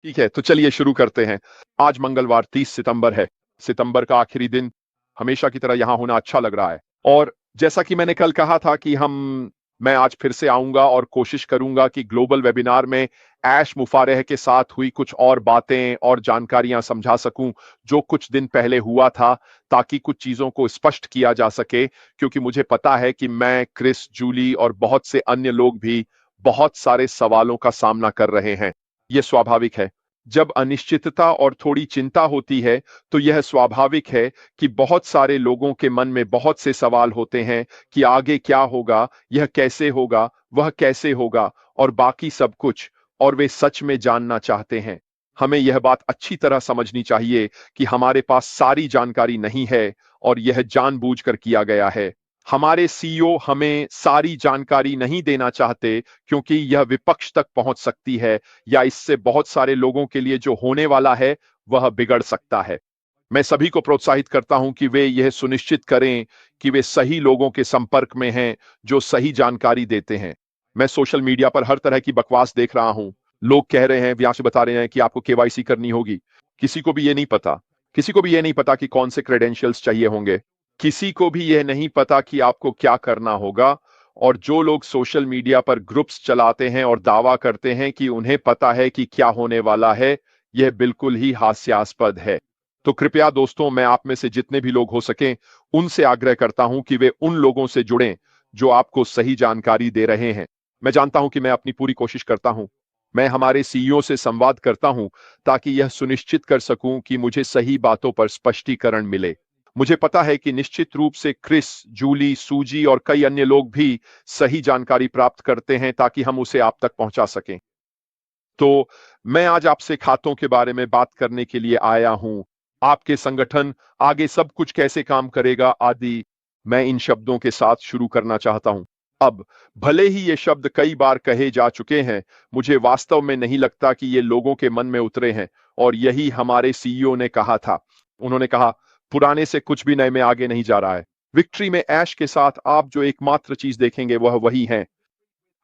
ठीक है, तो चलिए शुरू करते हैं। आज मंगलवार 30 सितंबर है। सितंबर का आखिरी दिन। हमेशा की तरह यहाँ होना अच्छा लग रहा है। और जैसा कि मैंने कल कहा था कि मैं आज फिर से आऊँगा और कोशिश करूँगा कि ग्लोबल वेबिनार में ऐश मुफारेह के साथ हुई कुछ और बातें और जानकारियाँ समझा सकूँ, जो कुछ दिन पहले हुआ था, ताकि कुछ चीज़ों को स्पष्ट किया जा सके। क्योंकि मुझे पता है कि मैं, क्रिस, जूली और बहुत से अन्य लोग भी बहुत सारे सवालों का सामना कर रहे हैं। ये स्वाभाविक है। जब अनिश्चितता और थोड़ी चिंता होती है, तो यह स्वाभाविक है कि बहुत सारे लोगों के मन में बहुत से सवाल होते हैं कि आगे क्या होगा, यह कैसे होगा, वह कैसे होगा और बाकी सब कुछ। और वे सच में जानना चाहते हैं। हमें यह बात अच्छी तरह समझनी चाहिए कि हमारे पास सारी जानकारी नहीं है और यह जानबूझकर किया गया है। हमारे सीईओ हमें सारी जानकारी नहीं देना चाहते, क्योंकि यह विपक्ष तक पहुंच सकती है या इससे बहुत सारे लोगों के लिए जो होने वाला है वह बिगड़ सकता है। मैं सभी को प्रोत्साहित करता हूं कि वे यह सुनिश्चित करें कि वे सही लोगों के संपर्क में हैं जो सही जानकारी देते हैं। मैं सोशल मीडिया पर हर तरह की बकवास देख रहा हूं। लोग कह रहे हैं, व्यास बता रहे हैं कि आपको केवाईसी करनी होगी। किसी को भी यह नहीं पता। किसी को भी यह नहीं पता कि कौन से क्रेडेंशियल्स चाहिए होंगे। किसी को भी यह नहीं पता कि आपको क्या करना होगा। और जो लोग सोशल मीडिया पर ग्रुप्स चलाते हैं और दावा करते हैं कि उन्हें पता है कि क्या होने वाला है, यह बिल्कुल ही हास्यास्पद है। तो कृपया दोस्तों, मैं आप में से जितने भी लोग हो सकें, उनसे आग्रह करता हूं कि वे उन लोगों से जुड़ें जो आपको सही जानकारी दे रहे हैं। मैं जानता हूं कि मैं अपनी पूरी कोशिश करता हूं। मैं हमारे सीईओ से संवाद करता हूं, ताकि यह सुनिश्चित कर सकूं कि मुझे सही बातों पर स्पष्टीकरण मिले। मुझे पता है कि निश्चित रूप से क्रिस, जूली, सूजी और कई अन्य लोग भी सही जानकारी प्राप्त करते हैं, ताकि हम उसे आप तक पहुंचा सकें। तो मैं आज आपसे खातों के बारे में बात करने के लिए आया हूं। आपके संगठन आगे सब कुछ कैसे काम करेगा आदि। मैं इन शब्दों के साथ शुरू करना चाहता हूं। अब भले ही ये शब्द कई बार कहे जा चुके हैं, मुझे वास्तव में नहीं लगता कि ये लोगों के मन में उतरे हैं। और यही हमारे सीईओ ने कहा था। उन्होंने कहा, पुराने से कुछ भी नए में आगे नहीं जा रहा है। विक्ट्री में ऐश के साथ आप जो एकमात्र चीज देखेंगे वह वही है।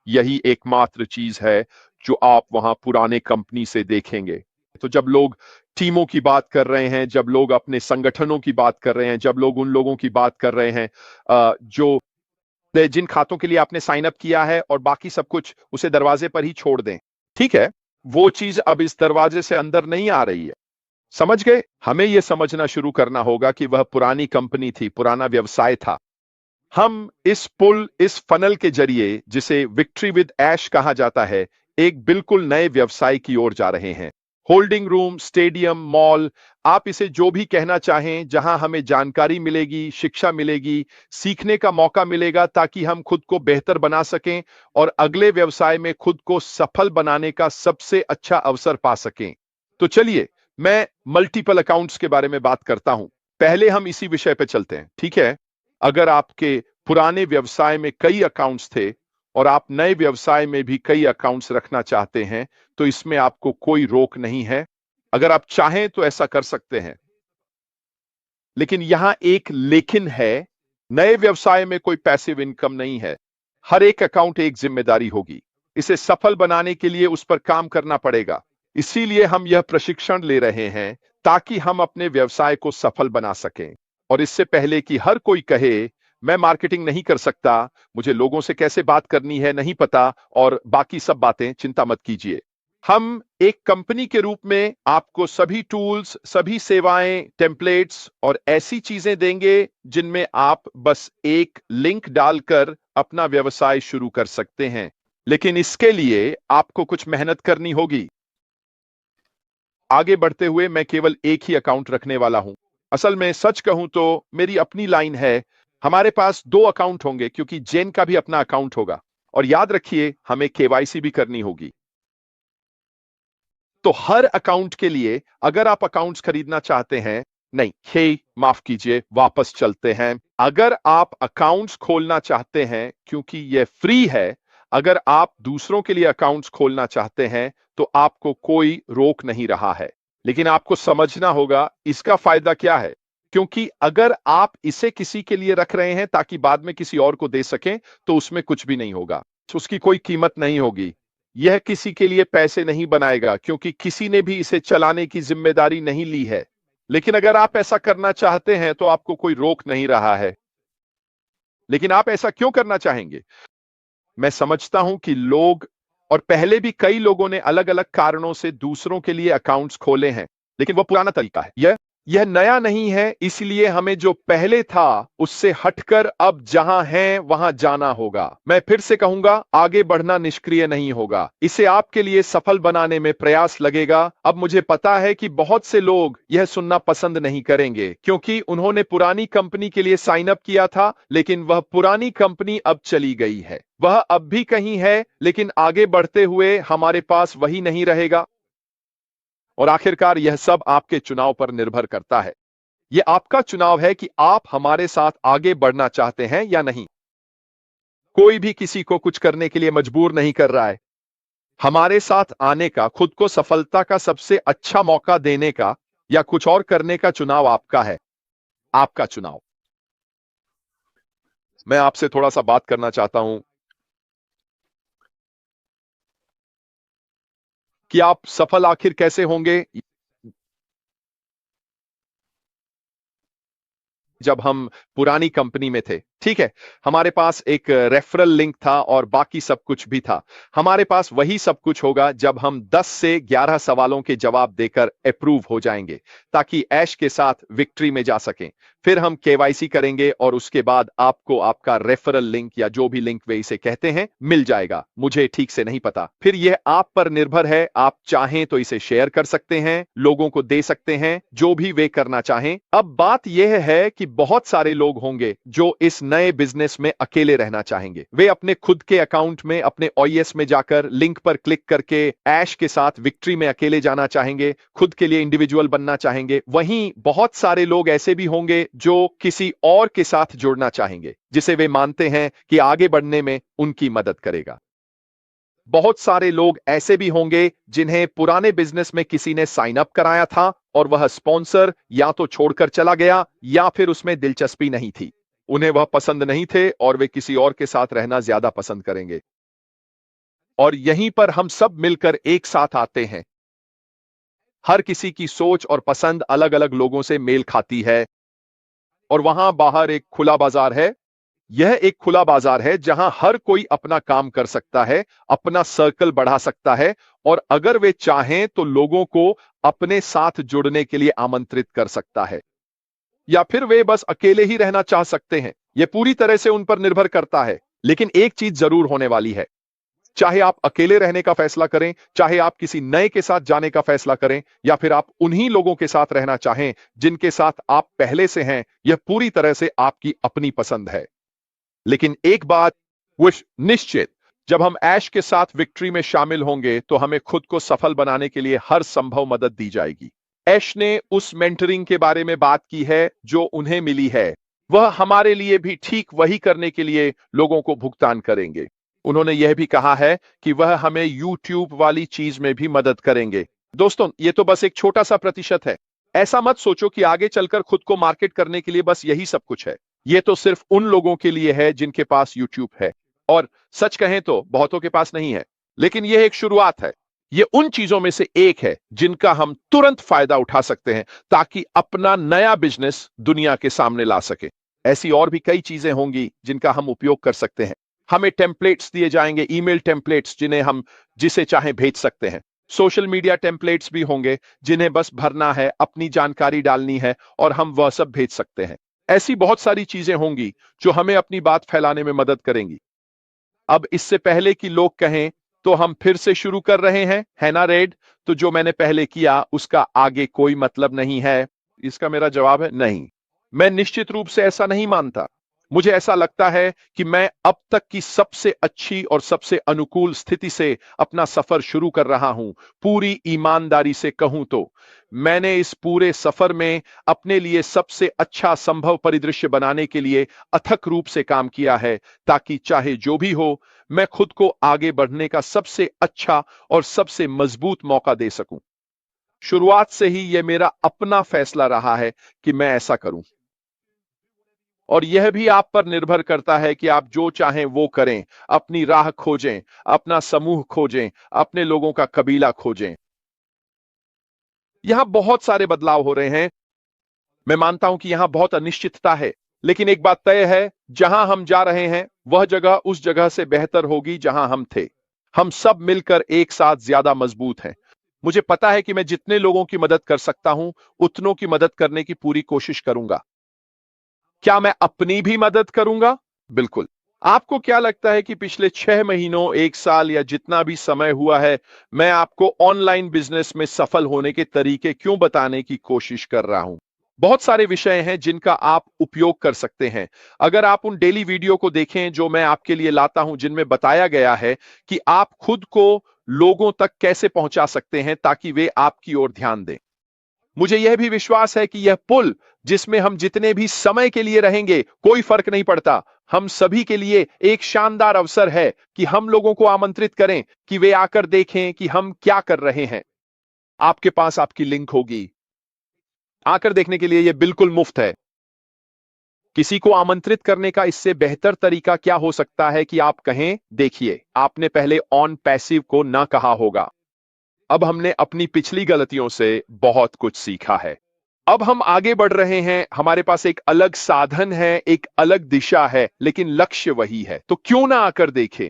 यही एकमात्र चीज है जो आप वहां पुराने कंपनी से देखेंगे। तो जब लोग टीमों की बात कर रहे हैं, जब लोग अपने संगठनों की बात कर रहे हैं, जब लोग उन लोगों की बात कर रहे हैं जो जिन खातों के लिए आपने साइन अप किया है, और बाकी सब कुछ उसे दरवाजे पर ही छोड़ दें। ठीक है, वो चीज अब इस दरवाजे से अंदर नहीं आ रही है। समझ गए? हमें यह समझना शुरू करना होगा कि वह पुरानी कंपनी थी, पुराना व्यवसाय था। हम इस फनल के जरिए, जिसे विक्ट्री विद ऐश कहा जाता है, एक बिल्कुल नए व्यवसाय की ओर जा रहे हैं। होल्डिंग रूम, स्टेडियम, मॉल, आप इसे जो भी कहना चाहें, जहां हमें जानकारी मिलेगी, शिक्षा मिलेगी, सीखने का मौका मिलेगा, ताकि हम खुद को बेहतर बना सकें और अगले व्यवसाय में खुद को सफल बनाने का सबसे अच्छा अवसर पा सकें। तो चलिए, मैं मल्टीपल अकाउंट्स के बारे में बात करता हूं। पहले हम इसी विषय पे चलते हैं, ठीक है? अगर आपके पुराने व्यवसाय में कई अकाउंट्स थे और आप नए व्यवसाय में भी कई अकाउंट्स रखना चाहते हैं, तो इसमें आपको कोई रोक नहीं है। अगर आप चाहें तो ऐसा कर सकते हैं। लेकिन यहां एक लेकिन है। नए व्यवसाय में कोई पैसिव इनकम नहीं है। हर एक अकाउंट एक जिम्मेदारी होगी। इसे सफल बनाने के लिए उस पर काम करना पड़ेगा। इसीलिए हम यह प्रशिक्षण ले रहे हैं, ताकि हम अपने व्यवसाय को सफल बना सकें। और इससे पहले कि हर कोई कहे, मैं मार्केटिंग नहीं कर सकता, मुझे लोगों से कैसे बात करनी है नहीं पता, और बाकी सब बातें, चिंता मत कीजिए। हम एक कंपनी के रूप में आपको सभी टूल्स, सभी सेवाएं, टेम्पलेट्स और ऐसी चीजें देंगे जिनमें आप बस एक लिंक डालकर अपना व्यवसाय शुरू कर सकते हैं। लेकिन इसके लिए आपको कुछ मेहनत करनी होगी। आगे बढ़ते हुए मैं केवल एक ही अकाउंट रखने वाला हूं। असल में सच कहूं तो मेरी अपनी लाइन है। हमारे पास दो अकाउंट होंगे, क्योंकि जेन का भी अपना अकाउंट होगा। और याद रखिए, हमें केवाईसी भी करनी होगी। तो हर अकाउंट के लिए, अगर आप अकाउंट्स खरीदना चाहते हैं, नहीं, हे माफ कीजिए, वापस चलते हैं। अगर आप अकाउंट्स खोलना चाहते हैं, क्योंकि यह फ्री है, अगर आप दूसरों के लिए अकाउंट्स खोलना चाहते हैं, तो आपको कोई रोक नहीं रहा है। लेकिन आपको समझना होगा इसका फायदा क्या है। क्योंकि अगर आप इसे किसी के लिए रख रहे हैं ताकि बाद में किसी और को दे सकें, तो उसमें कुछ भी नहीं होगा। उसकी कोई कीमत नहीं होगी। यह किसी के लिए पैसे नहीं बनाएगा क्योंकि किसी ने भी इसे चलाने की जिम्मेदारी नहीं ली है। लेकिन अगर आप ऐसा करना चाहते हैं तो आपको कोई रोक नहीं रहा है। लेकिन आप ऐसा क्यों करना चाहेंगे? मैं समझता हूं कि लोग, और पहले भी कई लोगों ने अलग अलग कारणों से दूसरों के लिए अकाउंट्स खोले हैं, लेकिन वह पुराना तरीका है। यह नया नहीं है, इसलिए हमें जो पहले था उससे हटकर अब जहां हैं वहां जाना होगा। मैं फिर से कहूंगा, आगे बढ़ना निष्क्रिय नहीं होगा। इसे आपके लिए सफल बनाने में प्रयास लगेगा। अब मुझे पता है कि बहुत से लोग यह सुनना पसंद नहीं करेंगे क्योंकि उन्होंने पुरानी कंपनी के लिए साइन अप किया था, लेकिन वह पुरानी कंपनी अब चली गई है। वह अब भी कहीं है, लेकिन आगे बढ़ते हुए हमारे पास वही नहीं रहेगा। और आखिरकार यह सब आपके चुनाव पर निर्भर करता है। यह आपका चुनाव है कि आप हमारे साथ आगे बढ़ना चाहते हैं या नहीं। कोई भी किसी को कुछ करने के लिए मजबूर नहीं कर रहा है। हमारे साथ आने का, खुद को सफलता का सबसे अच्छा मौका देने का या कुछ और करने का चुनाव आपका है। आपका चुनाव। मैं आपसे थोड़ा सा बात करना चाहता हूं कि आप सफल आखिर कैसे होंगे। जब हम पुरानी कंपनी में थे, ठीक है, हमारे पास एक रेफरल लिंक था और बाकी सब कुछ भी था। हमारे पास वही सब कुछ होगा जब हम 10 से 11 सवालों के जवाब देकर अप्रूव हो जाएंगे, ताकि ऐश के साथ विक्ट्री में जा सकें। फिर हम केवाईसी करेंगे और उसके बाद आपको आपका रेफरल लिंक या जो भी लिंक वे इसे कहते हैं मिल जाएगा। मुझे ठीक से नहीं पता। फिर यह आप पर निर्भर है। आप चाहें तो इसे शेयर कर सकते हैं, लोगों को दे सकते हैं, जो भी वे करना चाहें। अब बात यह है कि बहुत सारे लोग होंगे जो इस नए बिजनेस में अकेले रहना चाहेंगे। वे अपने खुद के अकाउंट में, अपने OES में जाकर लिंक पर क्लिक करके ऐश के साथ विक्ट्री में अकेले जाना चाहेंगे, खुद के लिए इंडिविजुअल बनना चाहेंगे। वहीं बहुत सारे लोग ऐसे भी होंगे जो किसी और के साथ जुड़ना चाहेंगे, जिसे वे मानते हैं कि आगे बढ़ने में उनकी मदद करेगा। बहुत सारे लोग ऐसे भी होंगे जिन्हें पुराने बिजनेस में किसी ने साइन अप कराया था और वह स्पॉन्सर या तो छोड़कर चला गया या फिर उसमें दिलचस्पी नहीं थी। उन्हें वह पसंद नहीं थे और वे किसी और के साथ रहना ज्यादा पसंद करेंगे। और यहीं पर हम सब मिलकर एक साथ आते हैं। हर किसी की सोच और पसंद अलग अलग लोगों से मेल खाती है और वहां बाहर एक खुला बाजार है। यह एक खुला बाजार है जहां हर कोई अपना काम कर सकता है, अपना सर्कल बढ़ा सकता है और अगर वे चाहें तो लोगों को अपने साथ जुड़ने के लिए आमंत्रित कर सकता है, या फिर वे बस अकेले ही रहना चाह सकते हैं। यह पूरी तरह से उन पर निर्भर करता है। लेकिन एक चीज जरूर होने वाली है, चाहे आप अकेले रहने का फैसला करें, चाहे आप किसी नए के साथ जाने का फैसला करें, या फिर आप उन्हीं लोगों के साथ रहना चाहें जिनके साथ आप पहले से हैं, यह पूरी तरह से आपकी अपनी पसंद है। लेकिन एक बात निश्चित, जब हम ऐश के साथ विक्ट्री में शामिल होंगे तो हमें खुद को सफल बनाने के लिए हर संभव मदद दी जाएगी। ऐश ने उस मेंटरिंग के बारे में बात की है जो उन्हें मिली है। वह हमारे लिए भी ठीक वही करने के लिए लोगों को भुगतान करेंगे। उन्होंने यह भी कहा है कि वह हमें यूट्यूब वाली चीज में भी मदद करेंगे। दोस्तों, यह तो बस एक छोटा सा प्रतिशत है। ऐसा मत सोचो कि आगे चलकर खुद को मार्केट करने के लिए बस यही सब कुछ है। यह तो सिर्फ उन लोगों के लिए है जिनके पास यूट्यूब है, और सच कहें तो बहुतों के पास नहीं है। लेकिन यह एक शुरुआत है। यह उन चीजों में से एक है जिनका हम तुरंत फायदा उठा सकते हैं ताकि अपना नया बिजनेस दुनिया के सामने ला सके। ऐसी और भी कई चीजें होंगी जिनका हम उपयोग कर सकते हैं। हमें टेम्पलेट्स दिए जाएंगे, ईमेल टेम्पलेट्स, जिन्हें हम जिसे चाहे भेज सकते हैं। सोशल मीडिया टेम्पलेट्स भी होंगे जिन्हें बस भरना है, अपनी जानकारी डालनी है और हम वह सब भेज सकते हैं। ऐसी बहुत सारी चीजें होंगी जो हमें अपनी बात फैलाने में मदद करेंगी। अब इससे पहले कि लोग कहें तो हम फिर से शुरू कर रहे हैं, है ना रेड? तो जो मैंने पहले किया उसका आगे कोई मतलब नहीं है। इसका मेरा जवाब है नहीं। मैं निश्चित रूप से ऐसा नहीं मानता। मुझे ऐसा लगता है कि मैं अब तक की सबसे अच्छी और सबसे अनुकूल स्थिति से अपना सफर शुरू कर रहा हूं। पूरी ईमानदारी से कहूं तो मैंने इस पूरे सफर में अपने लिए सबसे अच्छा संभव परिदृश्य बनाने के लिए अथक रूप से काम किया है, ताकि चाहे जो भी हो, मैं खुद को आगे बढ़ने का सबसे अच्छा और सबसे मजबूत मौका दे सकूं। शुरुआत से ही यह मेरा अपना फैसला रहा है कि मैं ऐसा करूं। और यह भी आप पर निर्भर करता है कि आप जो चाहें वो करें, अपनी राह खोजें, अपना समूह खोजें, अपने लोगों का कबीला खोजें। यहां बहुत सारे बदलाव हो रहे हैं। मैं मानता हूं कि यहां बहुत अनिश्चितता है, लेकिन एक बात तय है, जहां हम जा रहे हैं वह जगह उस जगह से बेहतर होगी जहां हम थे। हम सब मिलकर एक साथ ज्यादा मजबूत हैं। मुझे पता है कि मैं जितने लोगों की मदद कर सकता हूं, उतनों की मदद करने की पूरी कोशिश करूंगा। क्या मैं अपनी भी मदद करूंगा? बिल्कुल। आपको क्या लगता है कि पिछले 6 महीनों, 1 साल या जितना भी समय हुआ है, मैं आपको ऑनलाइन बिजनेस में सफल होने के तरीके क्यों बताने की कोशिश कर रहा हूं? बहुत सारे विषय हैं जिनका आप उपयोग कर सकते हैं। अगर आप उन डेली वीडियो को देखें जो मैं आपके लिए लाता हूं, जिनमें बताया गया है कि आप खुद को लोगों तक कैसे पहुंचा सकते हैं ताकि वे आपकी ओर ध्यान दें। मुझे यह भी विश्वास है कि यह पुल जिसमें हम जितने भी समय के लिए रहेंगे, कोई फर्क नहीं पड़ता, हम सभी के लिए एक शानदार अवसर है कि हम लोगों को आमंत्रित करें कि वे आकर देखें कि हम क्या कर रहे हैं। आपके पास आपकी लिंक होगी। आकर देखने के लिए यह बिल्कुल मुफ्त है। किसी को आमंत्रित करने का इससे बेहतर तरीका क्या हो सकता है कि आप कहें, देखिए, आपने पहले ऑन पैसिव को ना कहा होगा। अब हमने अपनी पिछली गलतियों से बहुत कुछ सीखा है। अब हम आगे बढ़ रहे हैं, हमारे पास एक अलग साधन है, एक अलग दिशा है, लेकिन लक्ष्य वही है। तो क्यों ना आकर देखें?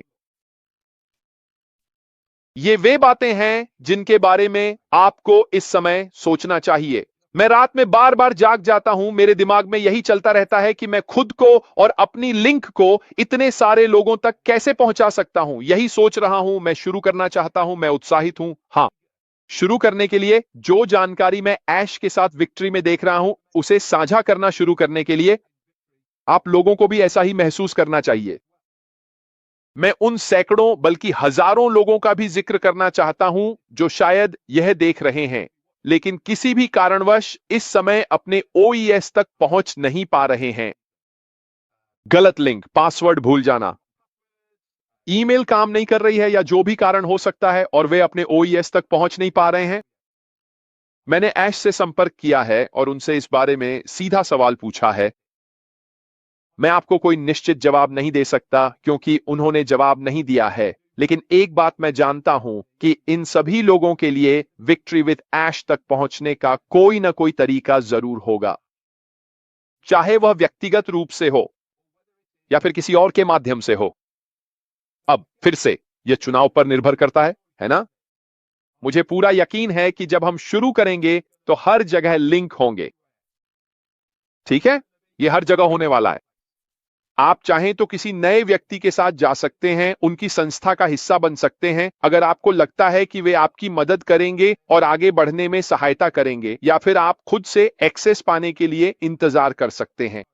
ये वे बातें हैं जिनके बारे में आपको इस समय सोचना चाहिए। मैं रात में बार बार जाग जाता हूं, मेरे दिमाग में यही चलता रहता है कि मैं खुद को और अपनी लिंक को इतने सारे लोगों तक कैसे पहुंचा सकता हूं। यही सोच रहा हूं, मैं शुरू करना चाहता हूं, मैं उत्साहित हूं। हां, शुरू करने के लिए जो जानकारी मैं ऐश के साथ विक्ट्री में देख रहा हूं, उसे साझा करना शुरू करने के लिए आप लोगों को भी ऐसा ही महसूस करना चाहिए। मैं उन सैकड़ों बल्कि हजारों लोगों का भी जिक्र करना चाहता हूं जो शायद यह देख रहे हैं, लेकिन किसी भी कारणवश इस समय अपने ओईएस तक पहुंच नहीं पा रहे हैं। गलत लिंक, पासवर्ड भूल जाना, ईमेल काम नहीं कर रही है या जो भी कारण हो सकता है और वे अपने ओईएस तक पहुंच नहीं पा रहे हैं। मैंने ऐश से संपर्क किया है और उनसे इस बारे में सीधा सवाल पूछा है। मैं आपको कोई निश्चित जवाब नहीं दे सकता क्योंकि उन्होंने जवाब नहीं दिया है, लेकिन एक बात मैं जानता हूं कि इन सभी लोगों के लिए विक्ट्री विद ऐश तक पहुंचने का कोई ना कोई तरीका जरूर होगा, चाहे वह व्यक्तिगत रूप से हो या फिर किसी और के माध्यम से हो। अब फिर से यह चुनाव पर निर्भर करता है ना? मुझे पूरा यकीन है कि जब हम शुरू करेंगे तो हर जगह लिंक होंगे। ठीक है, यह हर जगह होने वाला है। आप चाहें तो किसी नए व्यक्ति के साथ जा सकते हैं, उनकी संस्था का हिस्सा बन सकते हैं अगर आपको लगता है कि वे आपकी मदद करेंगे और आगे बढ़ने में सहायता करेंगे, या फिर आप खुद से एक्सेस पाने के लिए इंतजार कर सकते हैं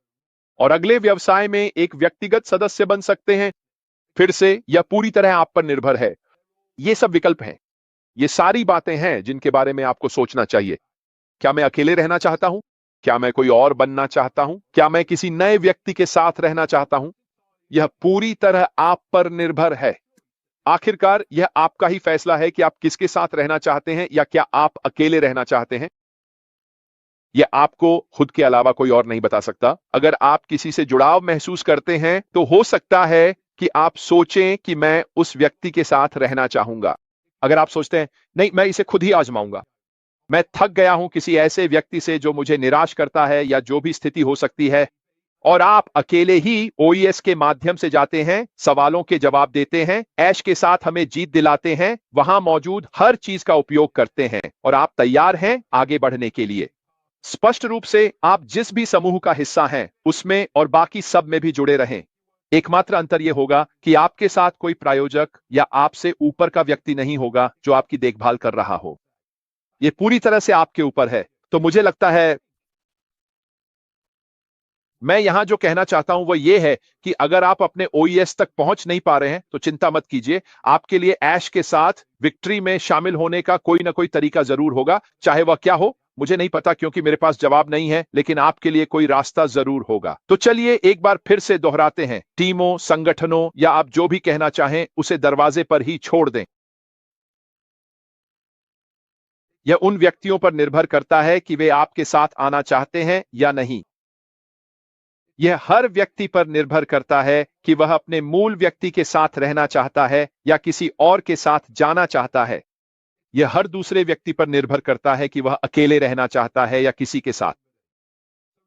और अगले व्यवसाय में एक व्यक्तिगत सदस्य बन सकते हैं। फिर से यह पूरी तरह आप पर निर्भर है। ये सब विकल्प हैं। ये सारी बातें हैं जिनके बारे में आपको सोचना चाहिए। क्या मैं अकेले रहना चाहता हूं? क्या मैं कोई और बनना चाहता हूं? क्या मैं किसी नए व्यक्ति के साथ रहना चाहता हूं? यह पूरी तरह आप पर निर्भर है। आखिरकार यह आपका ही फैसला है कि आप किसके साथ रहना चाहते हैं या क्या आप अकेले रहना चाहते हैं। यह आपको खुद के अलावा कोई और नहीं बता सकता। अगर आप किसी से जुड़ाव महसूस करते हैं तो हो सकता है कि आप सोचें कि मैं उस व्यक्ति के साथ रहना चाहूंगा। अगर आप सोचते हैं, नहीं, मैं इसे खुद ही आजमाऊंगा, मैं थक गया हूं किसी ऐसे व्यक्ति से जो मुझे निराश करता है, या जो भी स्थिति हो सकती है, और आप अकेले ही ओईएस के माध्यम से जाते हैं, सवालों के जवाब देते हैं, ऐश के साथ हमें जीत दिलाते हैं, वहां मौजूद हर चीज का उपयोग करते हैं और आप तैयार हैं आगे बढ़ने के लिए। स्पष्ट रूप से आप जिस भी समूह का हिस्सा हैं उसमें और बाकी सब में भी जुड़े रहें। एकमात्र अंतर यह होगा कि आपके साथ कोई प्रायोजक या आपसे ऊपर का व्यक्ति नहीं होगा जो आपकी देखभाल कर रहा हो। यह पूरी तरह से आपके ऊपर है। तो मुझे लगता है, मैं यहां जो कहना चाहता हूं वह यह है कि अगर आप अपने ओईएस तक पहुंच नहीं पा रहे हैं तो चिंता मत कीजिए। आपके लिए ऐश के साथ विक्ट्री में शामिल होने का कोई ना कोई तरीका जरूर होगा, चाहे वह क्या हो मुझे नहीं पता क्योंकि मेरे पास जवाब नहीं है, लेकिन आपके लिए कोई रास्ता जरूर होगा। तो चलिए एक बार फिर से दोहराते हैं, टीमों, संगठनों या आप जो भी कहना चाहें उसे दरवाजे पर ही छोड़ दें। यह उन व्यक्तियों पर निर्भर करता है कि वे आपके साथ आना चाहते हैं या नहीं। यह हर व्यक्ति पर निर्भर करता है कि वह अपने मूल व्यक्ति के साथ रहना चाहता है या किसी और के साथ जाना चाहता है। यह हर दूसरे व्यक्ति पर निर्भर करता है कि वह अकेले रहना चाहता है या किसी के साथ।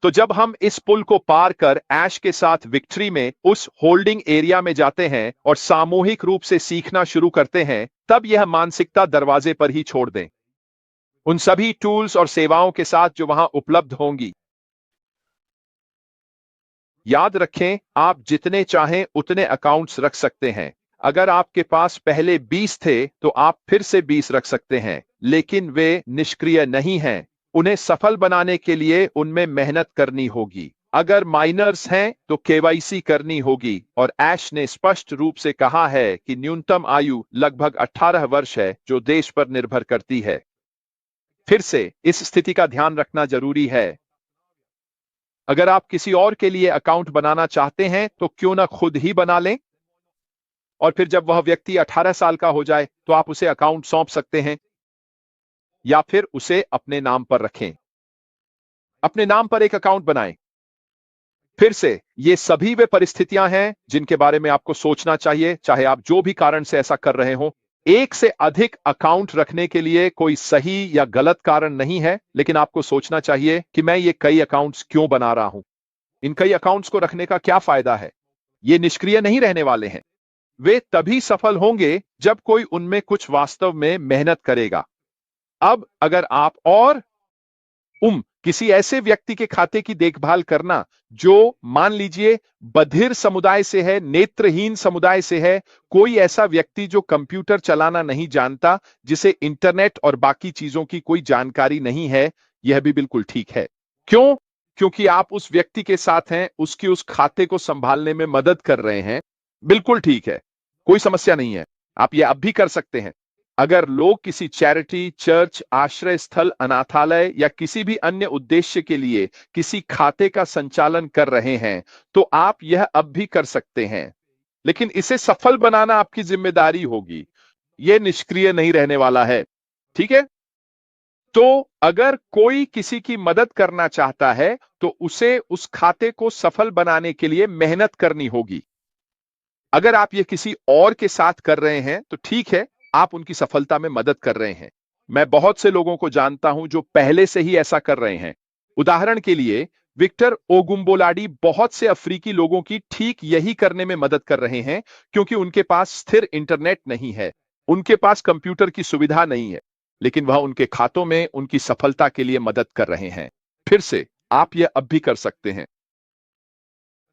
तो जब हम इस पुल को पार कर ऐश के साथ विक्ट्री में उस होल्डिंग एरिया में जाते हैं और सामूहिक रूप से सीखना शुरू करते हैं, तब यह मानसिकता दरवाजे पर ही छोड़ दें, उन सभी टूल्स और सेवाओं के साथ जो वहां उपलब्ध होंगी। याद रखें, आप जितने चाहें उतने अकाउंट्स रख सकते हैं। अगर आपके पास पहले 20 थे तो आप फिर से 20 रख सकते हैं, लेकिन वे निष्क्रिय नहीं हैं। उन्हें सफल बनाने के लिए उनमें मेहनत करनी होगी। अगर माइनर्स हैं तो केवाईसी करनी होगी, और ऐश ने स्पष्ट रूप से कहा है कि न्यूनतम आयु लगभग 18 वर्ष है, जो देश पर निर्भर करती है। फिर से इस स्थिति का ध्यान रखना जरूरी है। अगर आप किसी और के लिए अकाउंट बनाना चाहते हैं तो क्यों ना खुद ही बना लें, और फिर जब वह व्यक्ति 18 साल का हो जाए तो आप उसे अकाउंट सौंप सकते हैं, या फिर उसे अपने नाम पर रखें। अपने नाम पर एक अकाउंट बनाएं। फिर से ये सभी वे परिस्थितियां हैं जिनके बारे में आपको सोचना चाहिए, चाहे आप जो भी कारण से ऐसा कर रहे हो। एक से अधिक अकाउंट रखने के लिए कोई सही या गलत कारण नहीं है, लेकिन आपको सोचना चाहिए कि मैं ये कई अकाउंट्स क्यों बना रहा हूं। इन कई अकाउंट्स को रखने का क्या फायदा है? ये निष्क्रिय नहीं रहने वाले हैं। वे तभी सफल होंगे जब कोई उनमें कुछ वास्तव में मेहनत करेगा। अब अगर आप और किसी ऐसे व्यक्ति के खाते की देखभाल करना जो मान लीजिए बधिर समुदाय से है, नेत्रहीन समुदाय से है, कोई ऐसा व्यक्ति जो कंप्यूटर चलाना नहीं जानता, जिसे इंटरनेट और बाकी चीजों की कोई जानकारी नहीं है, यह भी बिल्कुल ठीक है। क्यों? क्योंकि आप उस व्यक्ति के साथ हैं, उसकी उस खाते को संभालने में मदद कर रहे हैं। बिल्कुल ठीक है, कोई समस्या नहीं है, आप यह अब भी कर सकते हैं। अगर लोग किसी चैरिटी, चर्च, आश्रय स्थल, अनाथालय या किसी भी अन्य उद्देश्य के लिए किसी खाते का संचालन कर रहे हैं, तो आप यह अब भी कर सकते हैं, लेकिन इसे सफल बनाना आपकी जिम्मेदारी होगी। यह निष्क्रिय नहीं रहने वाला है, ठीक है? तो अगर कोई किसी की मदद करना चाहता है तो उसे उस खाते को सफल बनाने के लिए मेहनत करनी होगी। अगर आप ये किसी और के साथ कर रहे हैं तो ठीक है, आप उनकी सफलता में मदद कर रहे हैं। मैं बहुत से लोगों को जानता हूं जो पहले से ही ऐसा कर रहे हैं। उदाहरण के लिए विक्टर ओगुम्बोलाडी बहुत से अफ्रीकी लोगों की ठीक यही करने में मदद कर रहे हैं, क्योंकि उनके पास स्थिर इंटरनेट नहीं है, उनके पास कंप्यूटर की सुविधा नहीं है, लेकिन वह उनके खातों में उनकी सफलता के लिए मदद कर रहे हैं। फिर से आप यह अब भी कर सकते हैं,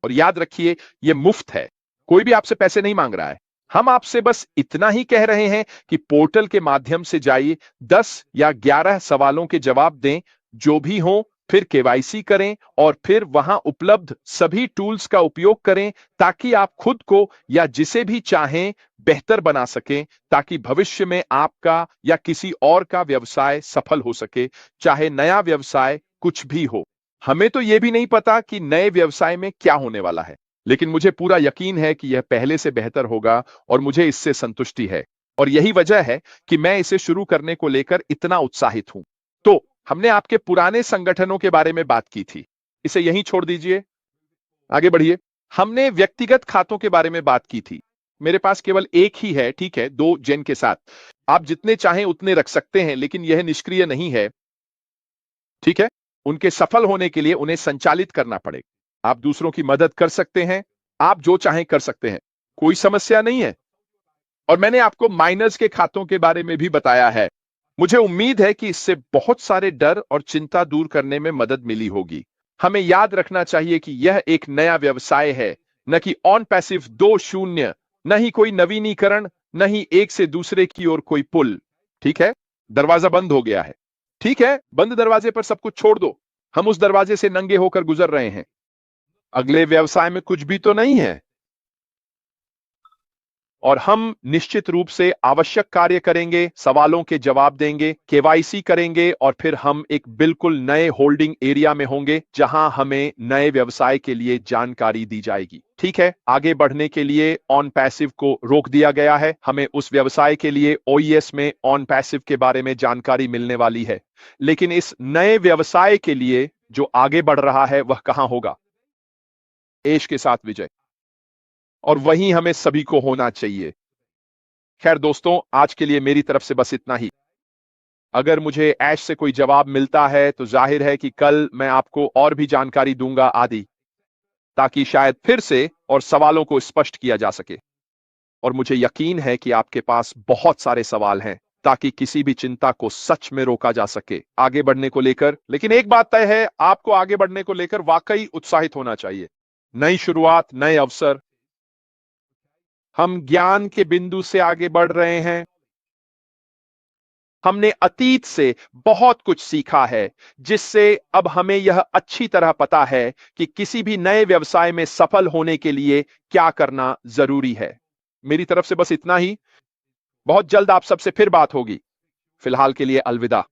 और याद रखिए, यह मुफ्त है। कोई भी आपसे पैसे नहीं मांग रहा है। हम आपसे बस इतना ही कह रहे हैं कि पोर्टल के माध्यम से जाइए, 10 या 11 सवालों के जवाब दें, जो भी हो, फिर केवाईसी करें और फिर वहां उपलब्ध सभी टूल्स का उपयोग करें, ताकि आप खुद को या जिसे भी चाहें बेहतर बना सकें, ताकि भविष्य में आपका या किसी और का व्यवसाय सफल हो सके, चाहे नया व्यवसाय कुछ भी हो। हमें तो यह भी नहीं पता कि नए व्यवसाय में क्या होने वाला है, लेकिन मुझे पूरा यकीन है कि यह पहले से बेहतर होगा, और मुझे इससे संतुष्टि है, और यही वजह है कि मैं इसे शुरू करने को लेकर इतना उत्साहित हूं। तो हमने आपके पुराने संगठनों के बारे में बात की थी, इसे यहीं छोड़ दीजिए, आगे बढ़िए। हमने व्यक्तिगत खातों के बारे में बात की थी। मेरे पास केवल एक ही है, ठीक है, 2 जेन के साथ। आप जितने चाहें उतने रख सकते हैं, लेकिन यह निष्क्रिय नहीं है, ठीक है? उनके सफल होने के लिए उन्हें संचालित करना पड़ेगा। आप दूसरों की मदद कर सकते हैं, आप जो चाहें कर सकते हैं, कोई समस्या नहीं है। और मैंने आपको माइनर्स के खातों के बारे में भी बताया है। मुझे उम्मीद है कि इससे बहुत सारे डर और चिंता दूर करने में मदद मिली होगी। हमें याद रखना चाहिए कि यह एक नया व्यवसाय है, न कि ऑन पैसिव 2-0, न ही कोई नवीनीकरण, न ही एक से दूसरे की ओर कोई पुल। ठीक है, दरवाजा बंद हो गया है। ठीक है, बंद दरवाजे पर सब कुछ छोड़ दो। हम उस दरवाजे से नंगे होकर गुजर रहे हैं। अगले व्यवसाय में कुछ भी तो नहीं है, और हम निश्चित रूप से आवश्यक कार्य करेंगे, सवालों के जवाब देंगे, केवाईसी करेंगे, और फिर हम एक बिल्कुल नए होल्डिंग एरिया में होंगे जहां हमें नए व्यवसाय के लिए जानकारी दी जाएगी। ठीक है, आगे बढ़ने के लिए ऑन पैसिव को रोक दिया गया है। हमें उस व्यवसाय के लिए ओईएस में ऑन पैसिव के बारे में जानकारी मिलने वाली है, लेकिन इस नए व्यवसाय के लिए जो आगे बढ़ रहा है वह कहां होगा? ऐश के साथ विजय, और वही हमें सभी को होना चाहिए। खैर दोस्तों, आज के लिए मेरी तरफ से बस इतना ही। अगर मुझे ऐश से कोई जवाब मिलता है तो जाहिर है कि कल मैं आपको और भी जानकारी दूंगा आदि, ताकि शायद फिर से और सवालों को स्पष्ट किया जा सके। और मुझे यकीन है कि आपके पास बहुत सारे सवाल हैं, ताकि किसी भी चिंता को सच में रोका जा सके आगे बढ़ने को लेकर। लेकिन एक बात तय है, आपको आगे बढ़ने को लेकर वाकई उत्साहित होना चाहिए। नई शुरुआत, नए अवसर, हम ज्ञान के बिंदु से आगे बढ़ रहे हैं। हमने अतीत से बहुत कुछ सीखा है, जिससे अब हमें यह अच्छी तरह पता है कि किसी भी नए व्यवसाय में सफल होने के लिए क्या करना जरूरी है। मेरी तरफ से बस इतना ही। बहुत जल्द आप सबसे फिर बात होगी। फिलहाल के लिए अलविदा।